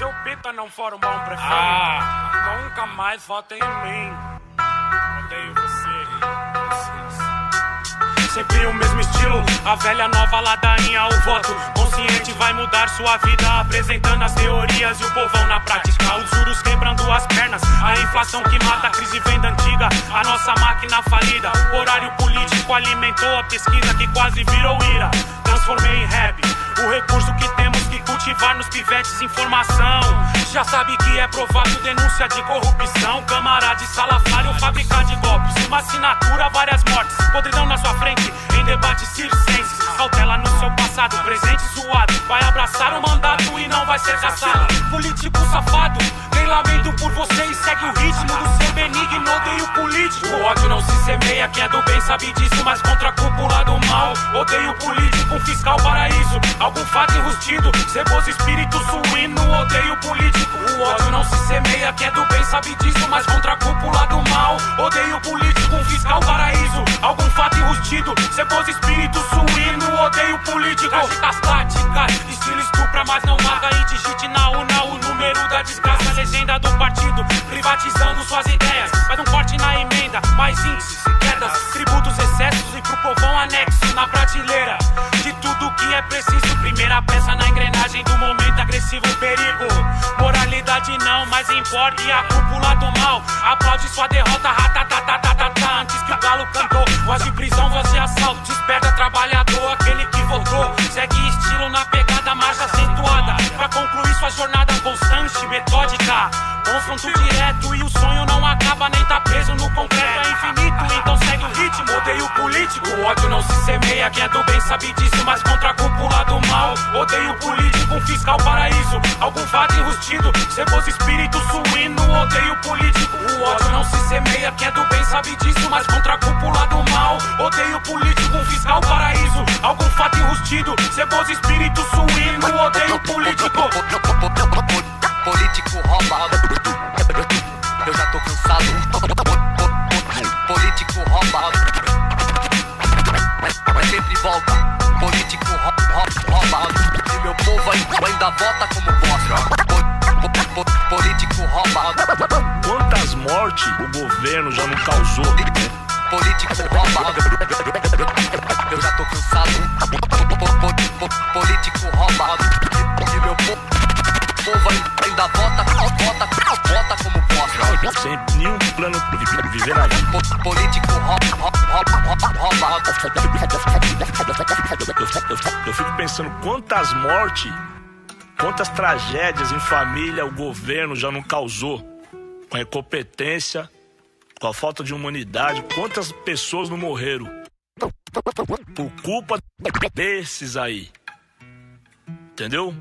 seu Pita não for um bom prefeito, nunca mais votem em mim. Odeio você. Sempre o mesmo estilo, a velha nova ladainha, o voto consciente vai mudar sua vida, apresentando as teorias e o povão na prática. Os juros quebrando as pernas, a inflação que mata, a crise vem da antiga, a nossa máquina falida. O horário político alimentou a pesquisa que quase virou ira. Transformei em rap o recurso que temos que cultivar nos pivetes, informação. Já sabe que é provável denúncia de corrupção, câmara de salafrário, fábrica de golpes, uma assinatura, várias mortes, podridão na sua frente, em debates circenses. Cautela no seu passado, presente suado, vai abraçar o mandato e não vai ser caçado. Político safado, nem lamento por você e segue o ritmo do ser benigno, odeio político. O ódio não se semeia, quem é do bem sabe disso, mas contra a cúpula do mal, odeio político, fiscal paraíso, algum fato enrustido, ceboso espírito suíno, odeio político. O ódio não se semeia, quem é do bem sabe disso, mas contra a cúpula do mal, odeio político, fiscal paraíso, algum fato enrustido, ceboso espírito suíno, odeio político. Táticas táticas, estilo estupra, mas não mata, e digite na urna o número da desgraça, a legenda do partido, privatizando suas ideias, faz um corte na emenda, mais índices, quedas, tributos, excessos e pro povão anexo na prateleira de tudo que é preciso. Primeira peça na engrenagem do momento agressivo, perigo. Moralidade não, mas importa, e a cúpula do mal aplaude sua derrota, ratatatatata. Antes que o galo cantou, voz de prisão, voz de assalto, desperta trabalhador, aquele que votou. Segue estilo na pegada, marcha acentuada, pra concluir sua jornada constante, metódica. Confronto direto e o sonho não acaba, nem tá preso no concreto, é infinito, então segue o ritmo. Odeio político, o ódio não se semeia, quem é do bem sabe disso, mas contra a cúpula do mal, odeio político, fiscal paraíso, algum fato enrustido, ceboso espírito suíno, odeio político. O ódio não se semeia, quem é do bem sabe disso, mas contra a cúpula do mal, odeio político, fiscal paraíso, algum fato enrustido, ceboso espírito suíno, odeio político. Político rouba, eu já tô cansado. Político rouba, mas sempre volta. Político rouba, e meu povo ainda vota como bosta. Político rouba. Quantas mortes o governo já não causou? Político rouba, eu já tô cansado. Político rouba, e meu povo ainda vota como bosta. Sem nenhum plano de viver na vida. Político rouba. Eu fico pensando quantas mortes, quantas tragédias em família o governo já não causou. Com a incompetência, com a falta de humanidade, quantas pessoas não morreram por culpa desses aí. Entendeu?